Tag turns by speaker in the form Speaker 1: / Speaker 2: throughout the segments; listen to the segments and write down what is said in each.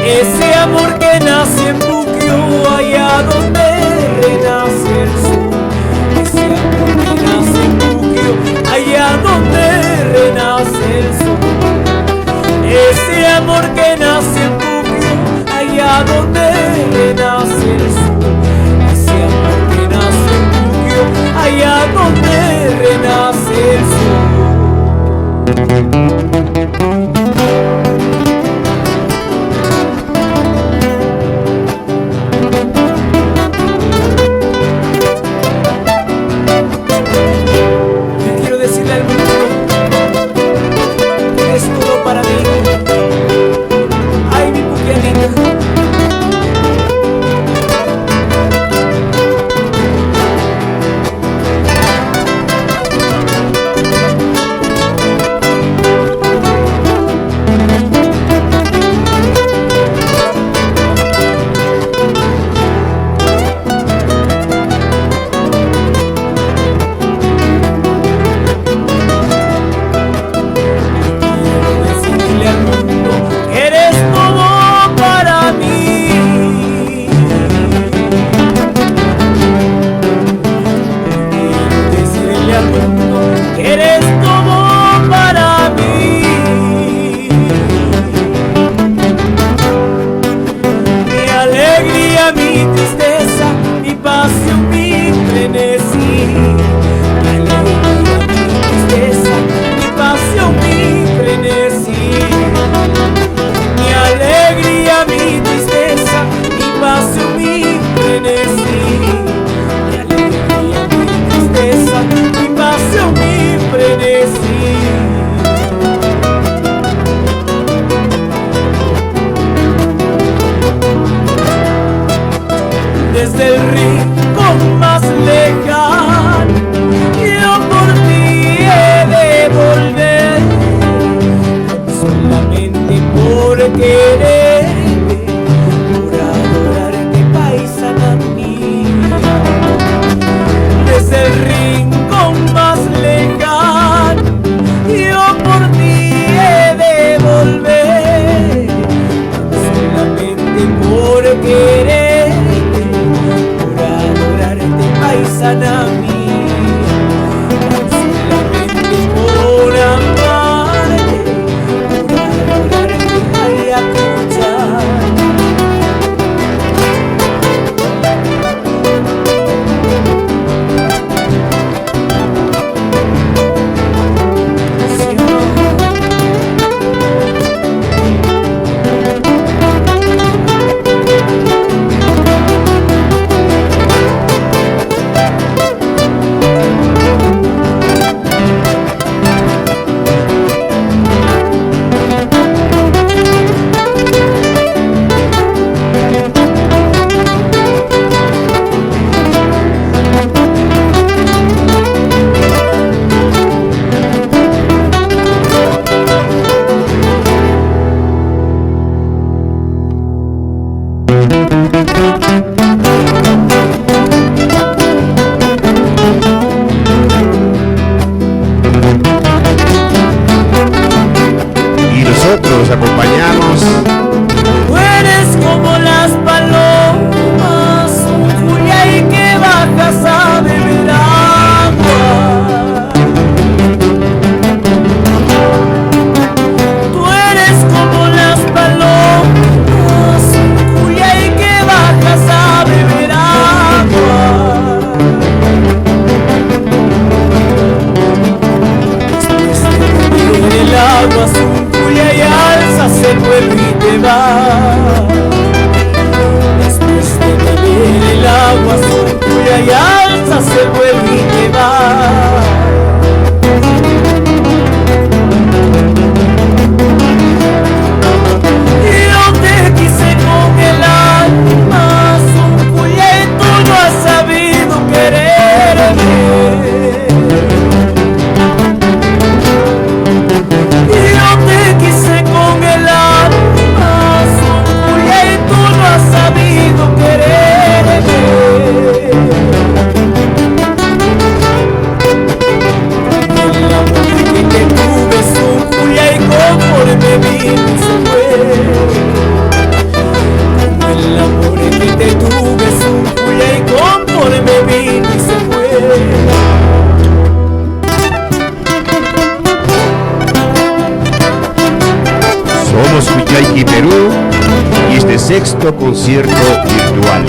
Speaker 1: Ese amor que nace en Puquio, allá donde renace el sol. Ese amor que nace en Puquio, allá donde renace el sol. Ese amor que nace en Puquio, allá donde renace el sol. Ese amor que nace en Puquio, allá donde renace el sol. Desde el rincón más lejano, yo por ti he de volver, solamente por quererte, por adorarte, paisana mía. Desde el rincón más lejano, yo por ti he de volver, solamente por quererte, paisana mía, solamente por amarte, por adorarte, ay, escuchar.
Speaker 2: Y nosotros acompañamos.
Speaker 1: Tú eres como las palomas, Julia, y que bajas a beber agua. Tú eres como las palomas, Julia, y que bajas a beber agua. En el agua azul, Julia, y alzas el vuelo y te vas. Después de beber el agua azul, Julia, y alzas el vuelo y te vas. Yo te quise con el alma azul, Julia, y tú no has sabido quererme. Yo te quise con el alma azul, Julia, y tú no has sabido quererme.
Speaker 2: Perú y este sexto concierto virtual.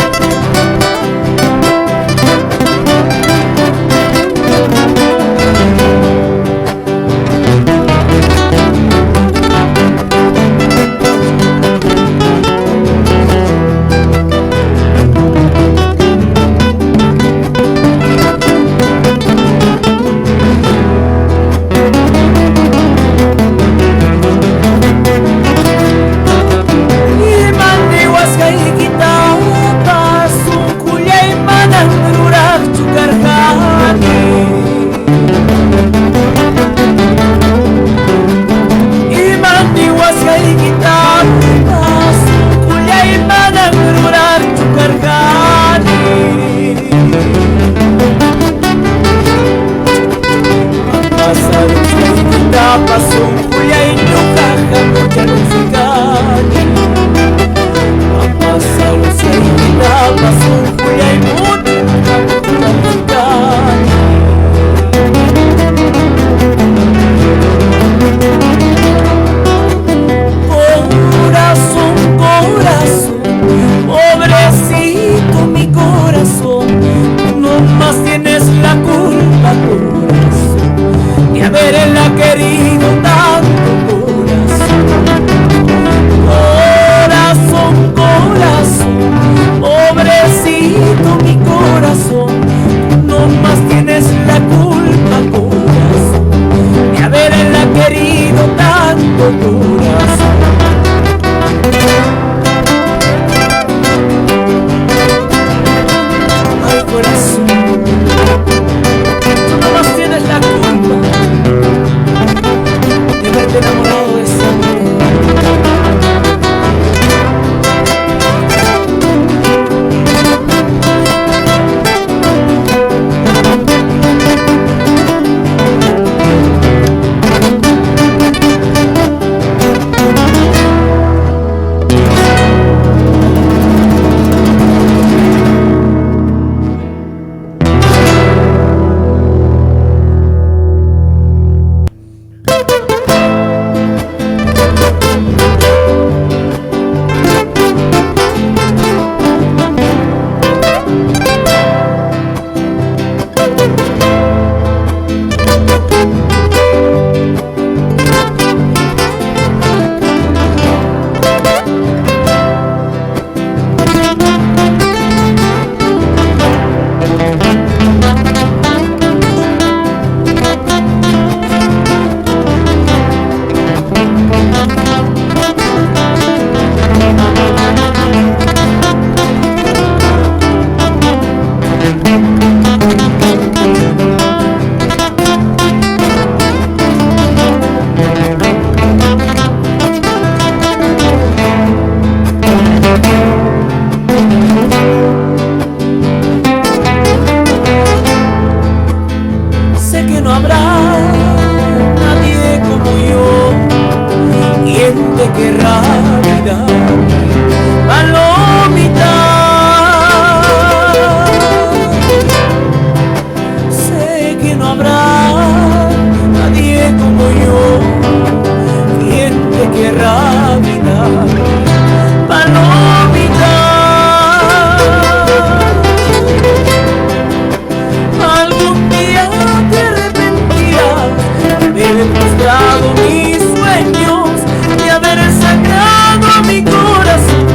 Speaker 1: Mis sueños de haber sangrado a mi corazón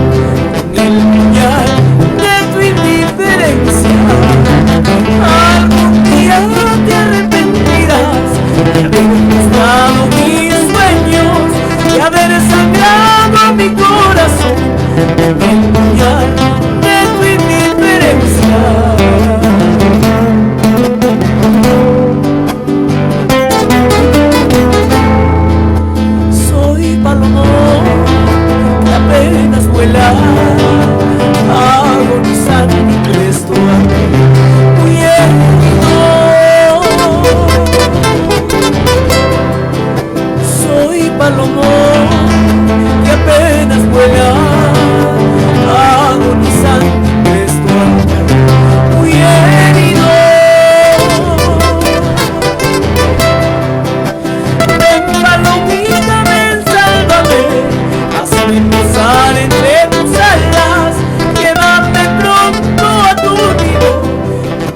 Speaker 1: posar entre tus alas, llévame pronto a tu nido,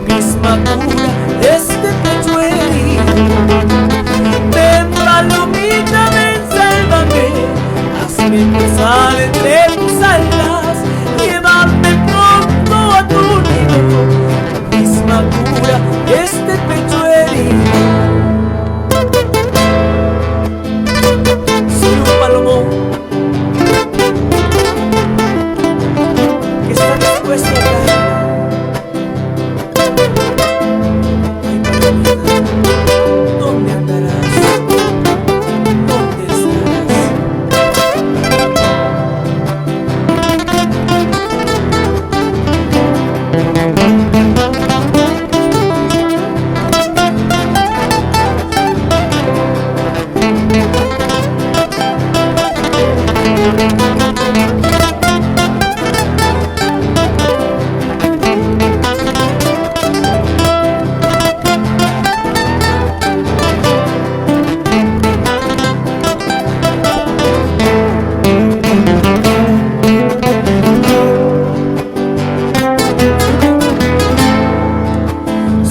Speaker 1: misma cura de este pecho herido. Ven, palomita, ven, sálvame, hazme posar entre tus alas, llévame pronto a tu nido, misma cura de este pecho herido. Soy un palomo que está dispuesto a caer. Ay, palomita, ¿dónde andarás? ¿Dónde estarás?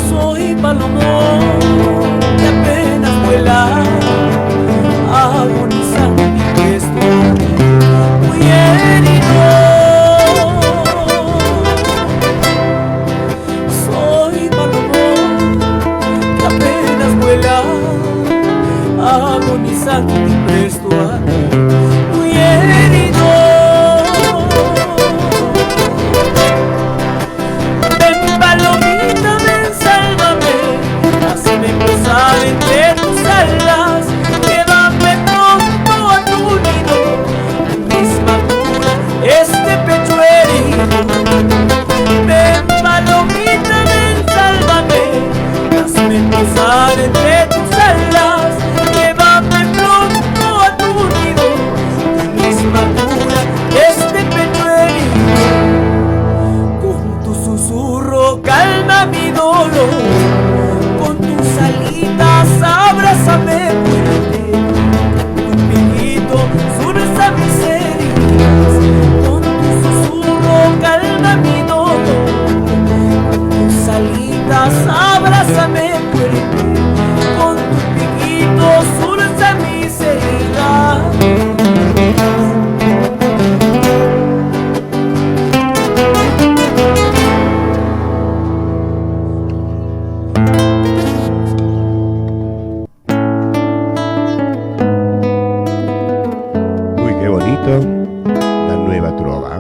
Speaker 1: Soy palomo que apenas vuela, agonizando mi gesto, muy herido. Soy palomo que apenas vuela, agonizando mi presto, muy herido. Ven, palomita, ven, sálvame, hazme posar entre tus alas, llévame pronto a tu nido, misma cura este pecho herido. Ven, palomita, ven, sálvame, hazme posar entre tus alas, llévame pronto a tu nido, misma cura este pecho herido. Con tu susurro calma mi dolor, con tus alitas abrázame fuerte, tu piquito surza mis heridas. Con tu susurro calma mi dolor, con tus alitas abrázame fuerte, con tu piquito surza mis heridas.
Speaker 2: Uy, qué bonito. La nueva trova.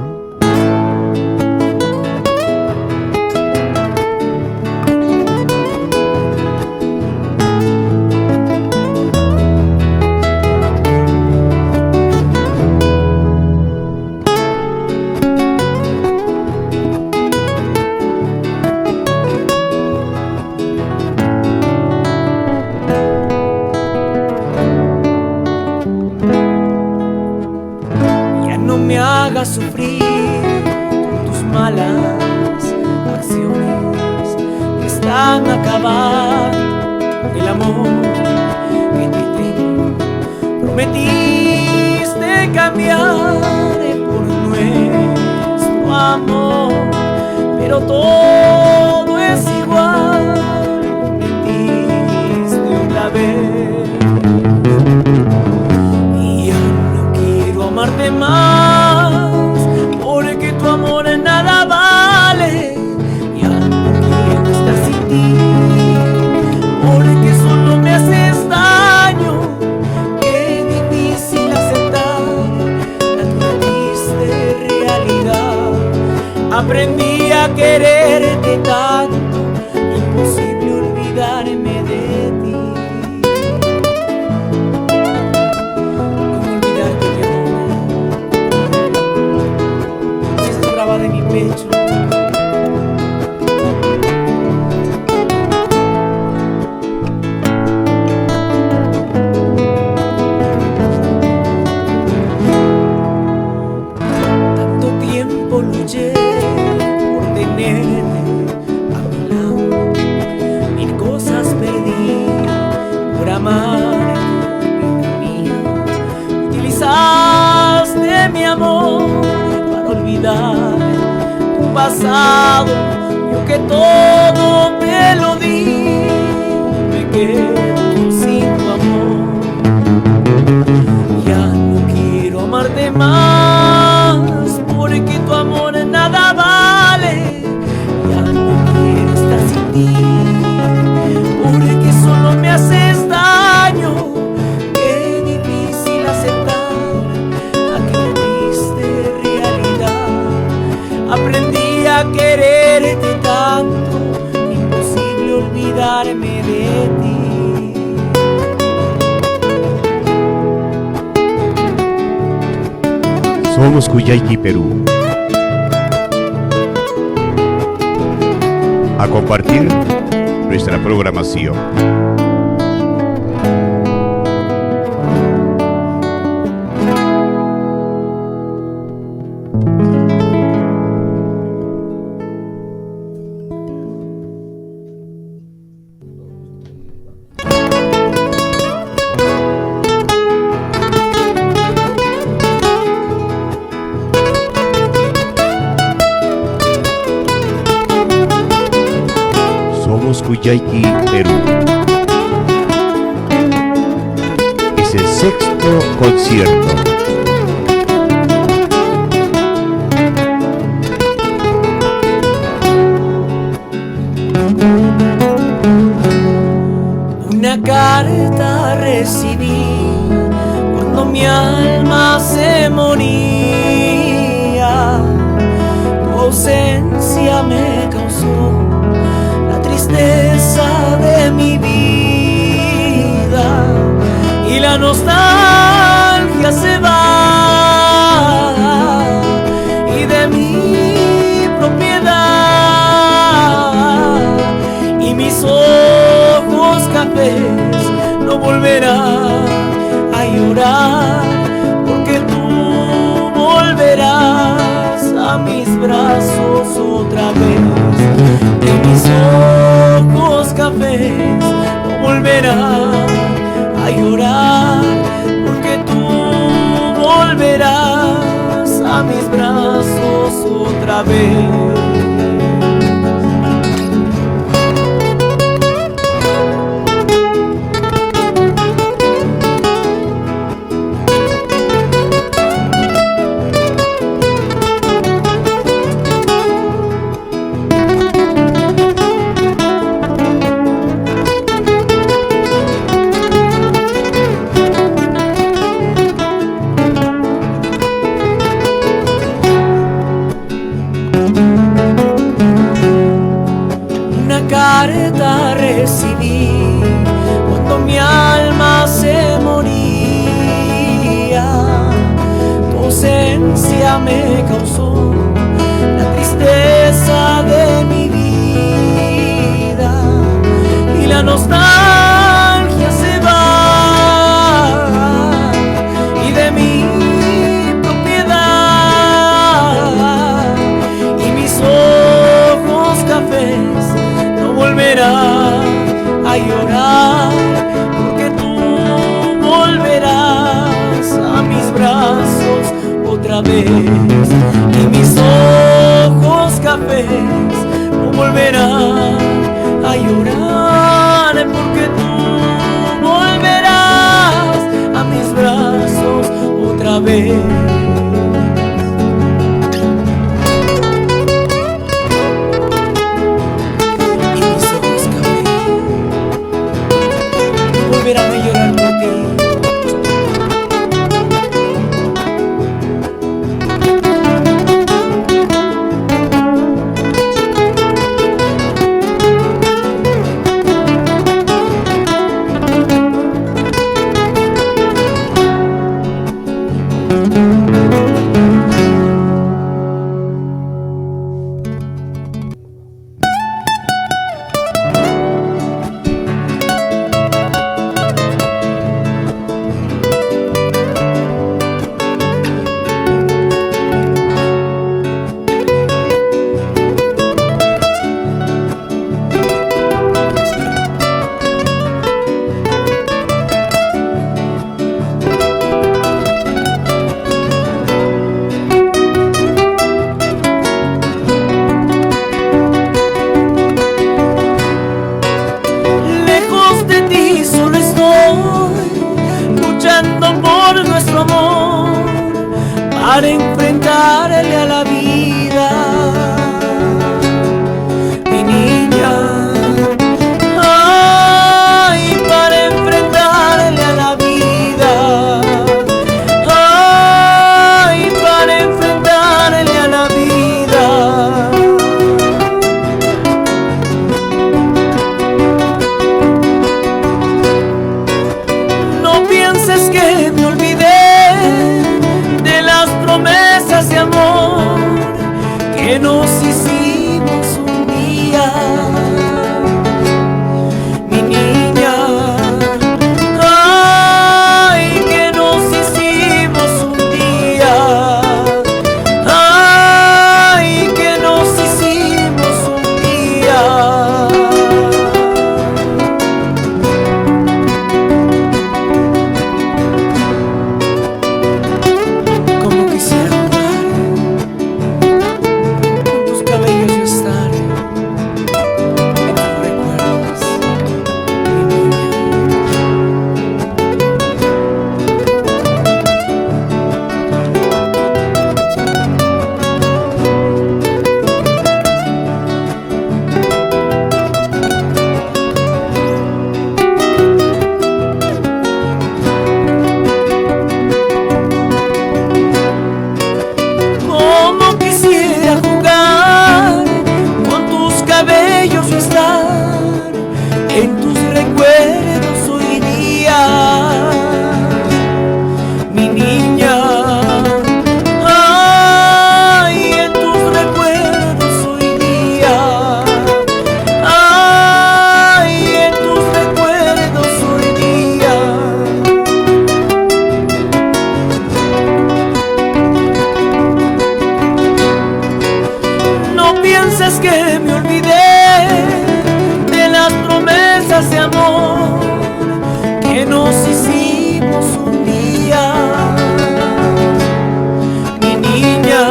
Speaker 1: Ya no me hagas sufrir con tus malas acciones que están acabando el amor que te tengo. Prometiste cambiar por nuestro amor, pero todo es igual. Mentiste otra vez y ya no quiero amarte más, porque tu amor nada vale. Ya no quiero estar sin ti, porque solo me haces daño. Qué difícil aceptar la triste realidad. Aprendí a quererte tanto, imposible olvidarme de ti. ¿Cómo olvidarte, mi amor? Si estás grabada en mi pecho. Tanto tiempo luché por tenerte a mi para olvidar tu pasado. Yo que todo te lo di, me quedo sin tu amor. Ya no quiero amarte más, porque tu amor nada vale. Ya no quiero estar sin ti, porque solo me haces daño. Qué difícil aceptar aquella triste realidad. Aprendí a quererte tanto, imposible olvidarme de ti.
Speaker 2: Somos Cuyayqui, Perú. A compartir nuestra programación. Somos Cuyayqui, Perú. Es el 6º concierto.
Speaker 1: Una carta recibí cuando mi alma se moría. Tu ausencia me causó la tristeza de mi vida, y la nostalgia se va, y de mi propiedad y mis ojos cafés no volverán a llorar, porque tú volverás a mis brazos otra vez. Y mis ojos cafés no volverán a llorar, porque tú volverás a mis brazos otra vez. Carta recibí cuando mi alma se moría. Tu ausencia me causó la tristeza de mi vida, y la nostalgia se va, y de mi propiedad y mis ojos cafés volverá a llorar, porque tú volverás a mis brazos otra vez. Y mis ojos cafés no volverán a llorar, porque tú volverás a mis brazos otra vez. Volverán a llorar por ti. para enfrentarle a la vida. Mi niña, ay, para enfrentarle a la vida. Ay, para enfrentarle a la vida. No pienses que me olvidé de las promesas de amor que nos hicimos un día. Mi niña, ay, que nos hicimos un día. Ay, que nos hicimos un día. Como quisiera jugar con tus cabellos y estar en tus recuerdos, mi niña. Como quisiera jugar con tus cabellos y estar en tus recuerdos hoy día. Mi niña, ay, en tus recuerdos hoy día. Ay, en tus recuerdos hoy día. No pienses que me olvidé de las promesas de amor que nos hicimos un día. Mi niña,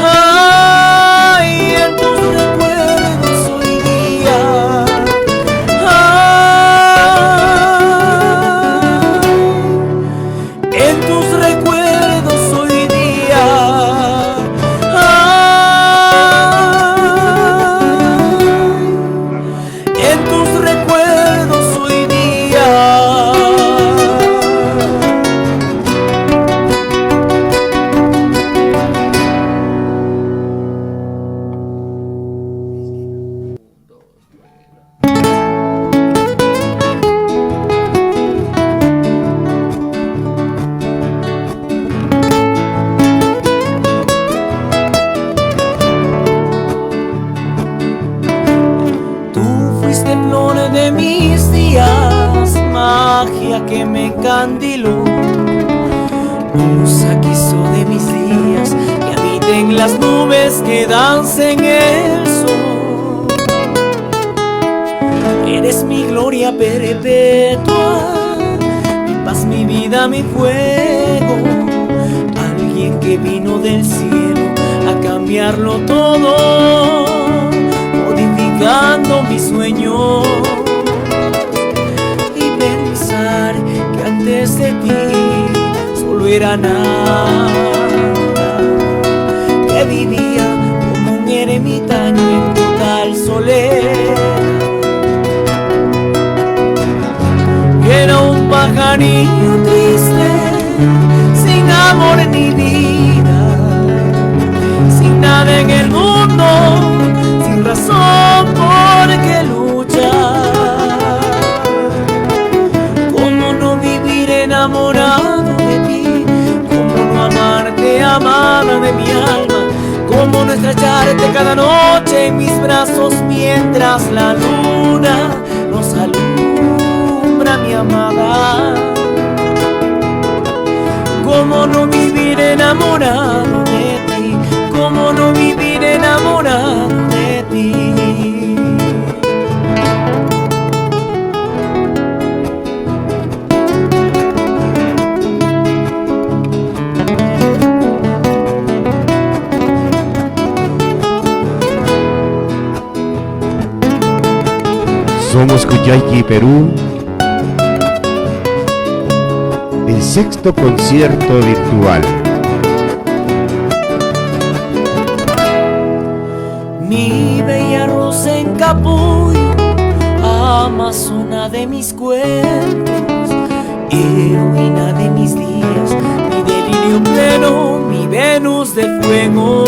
Speaker 1: ay, en tus recuerdos hoy día. Ay, en tus recuerdos hoy día. En tus recuerdos hoy día. Tú fuiste flor de mis días, magia que me encandiló, musa que hizo de mis días que habiten las nubes que dancen el sol. Eres mi gloria perpetua, mi paz, mi vida, mi fuego, alguien que vino del cielo a cambiarlo todo, modificando mis sueños, y pensar que antes de ti solo era nada, que vivía como un ermitaño en total soledad, que era un pajarillo triste, sin amor ni vida, sin nada en el mundo, sin razón por qué luchar. ¿Cómo no vivir enamorado de ti? ¿Cómo no amarte, amada de mi alma? ¿Cómo no estrecharte cada noche en mis brazos mientras la luna nos alumbra, mi amada? ¿Cómo no vivir enamorado de ti? ¿Cómo no vivir enamorado de ti?
Speaker 2: Somos Cuyayqui, Perú. El 6º concierto virtual
Speaker 1: amazona de mis cuentos, heroína de mis días, mi delirio pleno, mi Venus de fuego.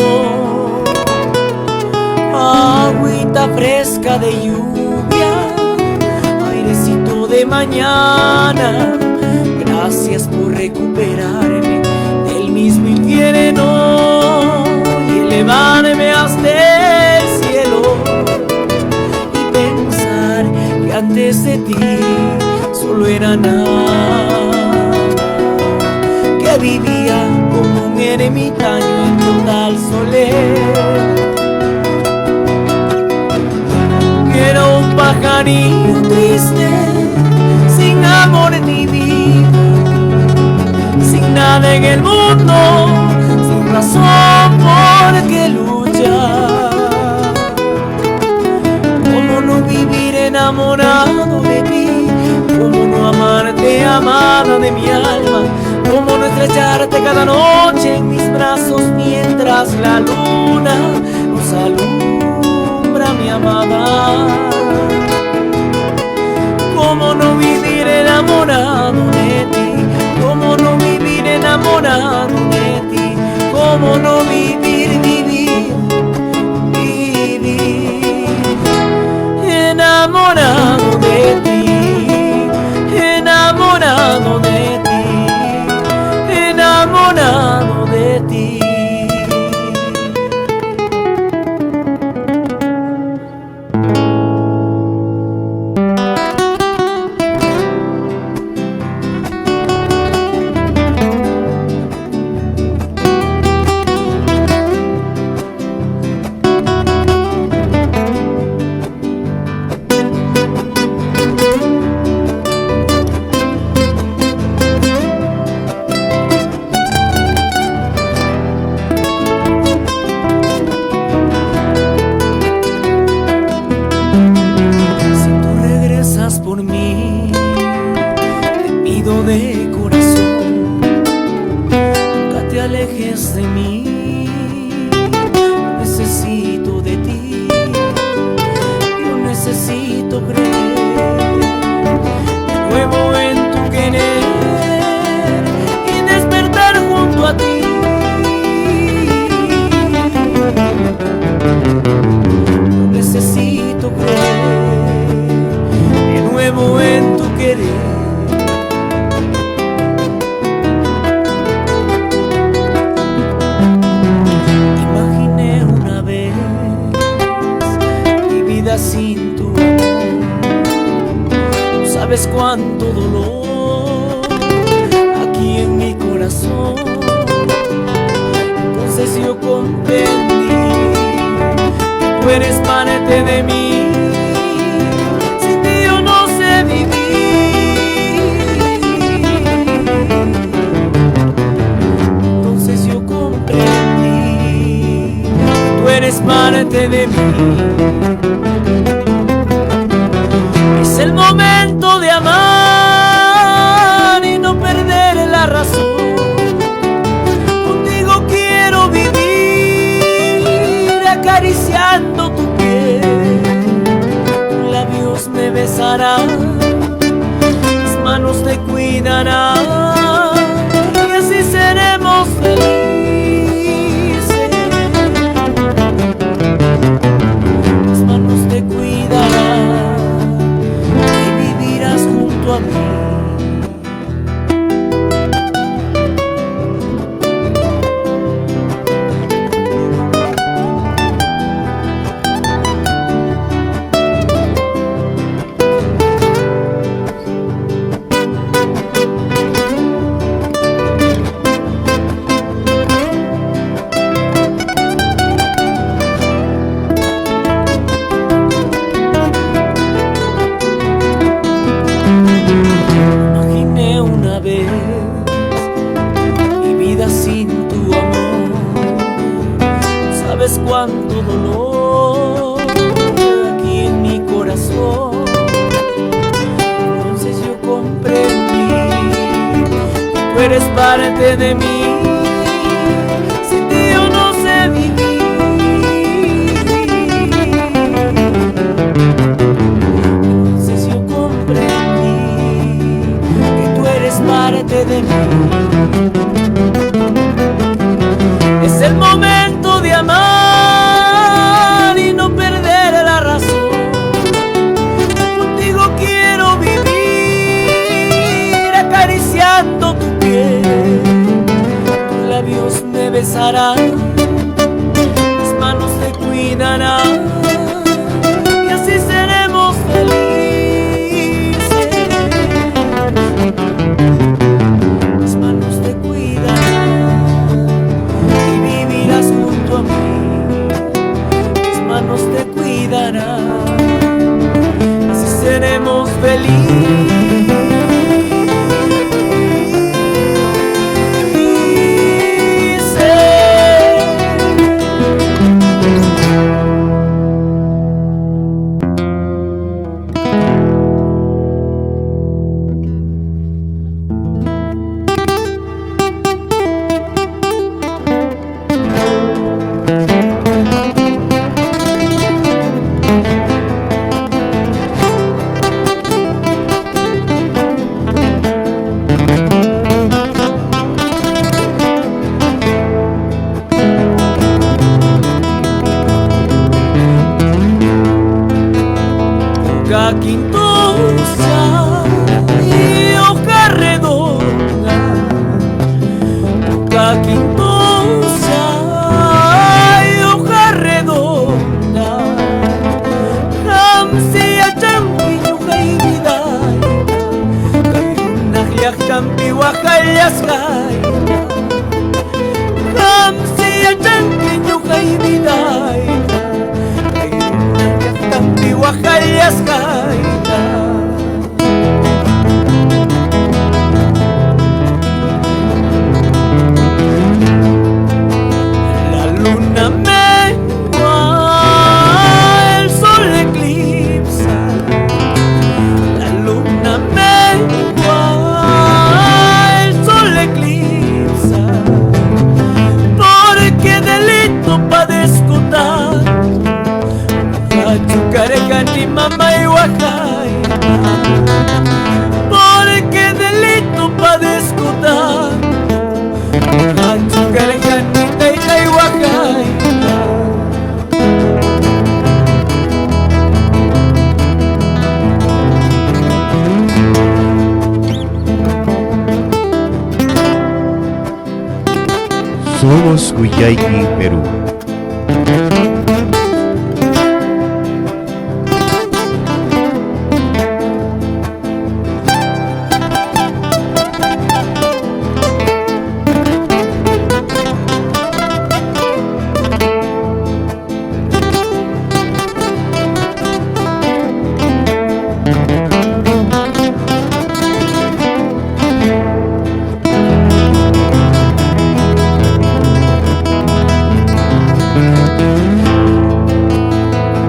Speaker 1: Agüita fresca de lluvia, airecito de mañana, gracias por recuperarme del mismo infierno y elevarme hasta el cielo. Y pensar que antes de ti solo era nada, que vivía como un ermitaño en total soledad. Era un pajarillo triste, sin amor ni vida, sin nada en el mundo, sin razón por qué luchar. ¿Cómo no vivir enamorado de ti? ¿Cómo no amarte, amada de mi alma? ¿Cómo no estrecharte cada noche en mis brazos mientras la luna nos alumbra, mi amada? ¿Cómo no vivir enamorado de ti? ¿Cómo no vivir enamorado de ti? ¿Cómo no vivir, vivir, vivir enamorado de ti? Enamorado de ti, enamorado de ti. De corazón, nunca te alejes de mí. Yo necesito de ti, yo necesito creer de nuevo en tu querer y despertar junto a ti. Yo necesito creer de nuevo en tu querer. Sin tu amor, no sabes cuánto dolor aquí en mi corazón. Entonces yo comprendí que tú eres parte de mí. Sin ti yo no sé vivir. Entonces yo comprendí que tú eres parte de mí. Es el momento de amar y no perder la razón. Contigo quiero vivir acariciando tu piel. Tus labios me besarán, mis manos te cuidarán y así seremos felices. Mis manos te cuidarán junto a mí. Sabes cuánto dolor aquí en mi corazón. Entonces yo comprendí que tú eres parte de mí. Sin ti yo no sé vivir. Entonces yo cuidarán, mis manos te cuidarán, y así seremos felices. Mis manos te cuidarán y vivirás junto a mí. Mis manos te cuidarán, así seremos felices. Hoja quintosa y hoja redonda, hoja quintosa y hoja redonda, hamsi achampi hoja y vida, kayruna llaqtampi waqallasqayta, hamsi achampi hoja y vida. La luna mengua, el sol eclipsa. La luna mengua, el sol eclipsa. Porque delito padezco tanto, Chucarecani, mamá y Huacaina, porque delito padezco tanto, Chucarecani, Taita y Huacaina.
Speaker 2: Somos Cuyayqui, Perú.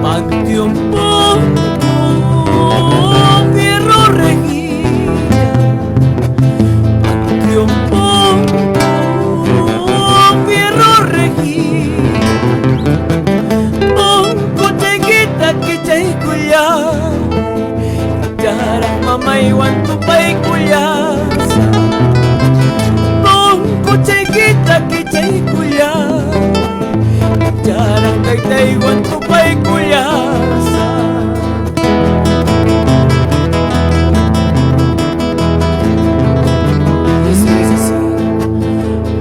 Speaker 2: Panteón Ponto, Fierro Regía. Panteón Ponto, Fierro Regía. Ponco chiquita que chay cuya, Yara mamá y guantu pay cuyasa. Ponco chiquita que chay cuya, Yara kaita y guantu pay cuyasa.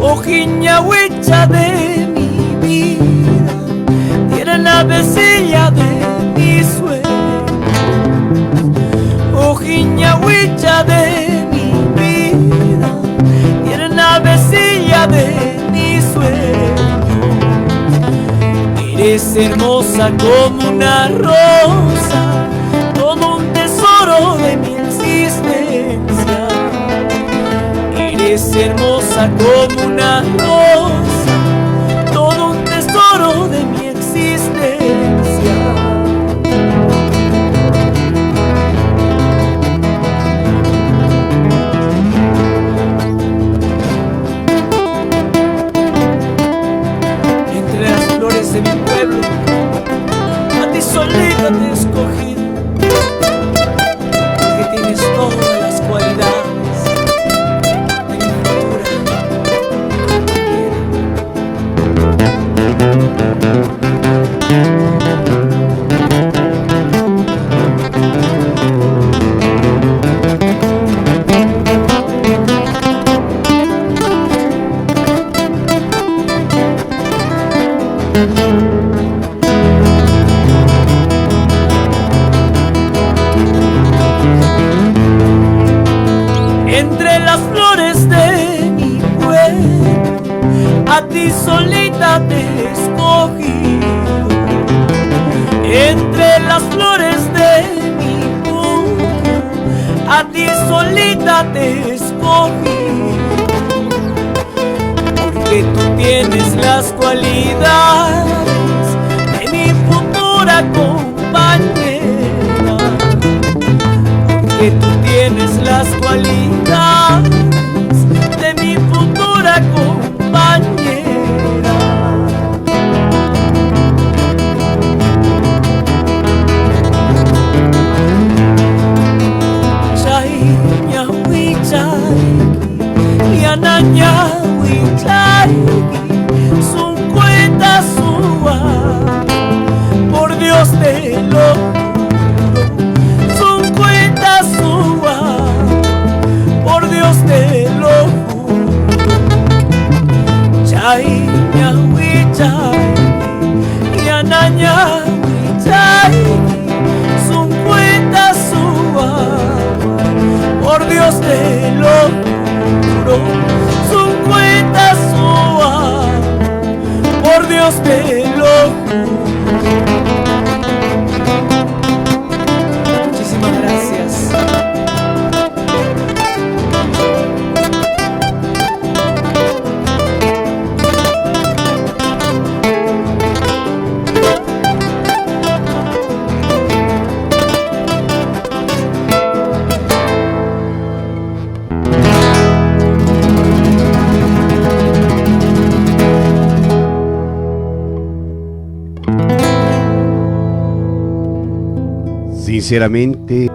Speaker 2: Hojiña huicha de mi vida, tiene la vecilla de mi sueño. Hojiña huicha de mi vida, tiene la vecilla de mi sueño. Eres hermosa como una rosa, todo un tesoro de mi existencia. Eres hermosa como una rosa, todo un tesoro de mi existencia. Entre las flores de mi pueblo, a ti solita te he escogido, porque tienes todas las cualidades de mi futura compañera.
Speaker 1: Entre las flores de mi pueblo, a ti solita te he escogido. Entre las flores de mi pueblo, a ti solita te he escogido. Porque tú tienes las cualidades de mi futura compañera. Porque tú tienes las cualidades de mi futura compañera. Chay, ñahui, chay, yananyahui, chay, son cuentas sua, por Dios te lo te lo juro. Chay, ñahui, chay, yananyahui, chay, son cuentas sua, por Dios te lo juro. Son cuentas sua, por Dios te lo juro. Muchísimas gracias.
Speaker 3: Sinceramente,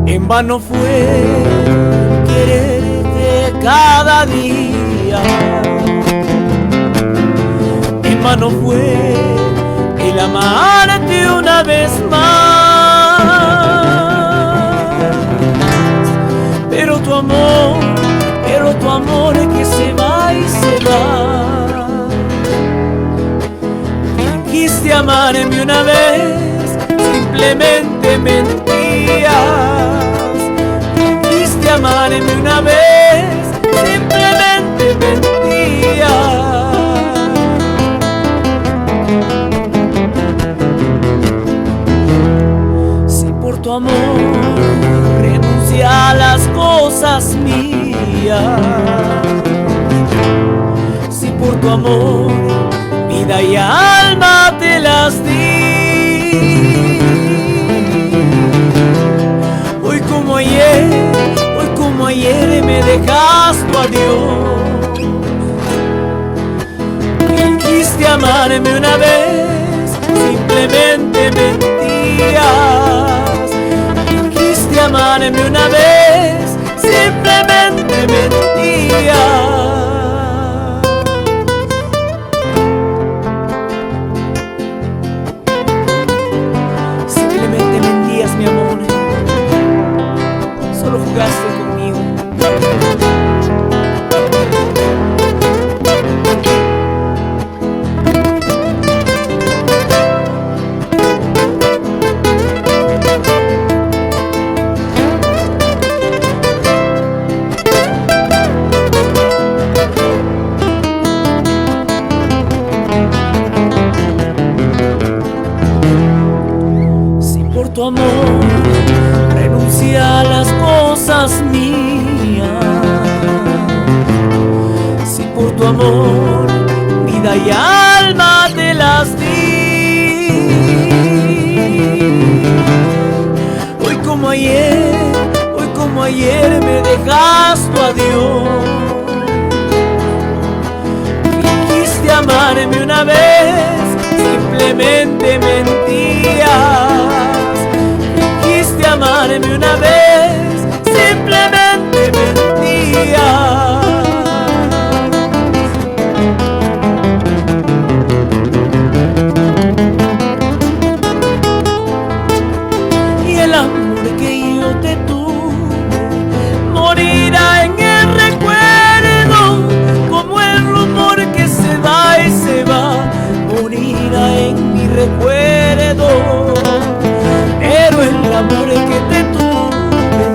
Speaker 1: en vano fue quererte cada día, en vano fue el amarte una vez más. Pero tu amor es que se va y se va. Fingiste amarme una vez, simplemente mentías. Quisiste amarme una vez, simplemente mentías. Si por tu amor renuncié a las cosas mías, si por tu amor vida y alma te las di, hoy como ayer me dejas tu adiós. Quisiste amarme una vez, simplemente mentías. Quisiste amarme una vez, simplemente mentías. Simplemente mentías, mi amor. Solo jugaste conmigo. Si por tu amor renuncié a las cosas mías, si por tu amor vida y alma te las di, hoy como ayer me reflejas tu adiós. Fingiste amarme una vez, simplemente mentías. Fingiste amarme una vez, simplemente mentías. Y el amor que yo te tuve morirá en el recuerdo, como el rumor que se va y se va, morirá en mi recuerdo. Pero el amor que te tuve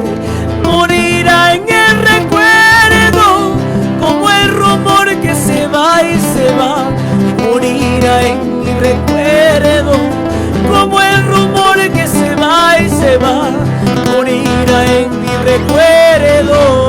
Speaker 1: morirá en el recuerdo, como el rumor que se va y se va, morirá en mi recuerdo, como el rumor que se va y se va, morirá en mi recuerdo.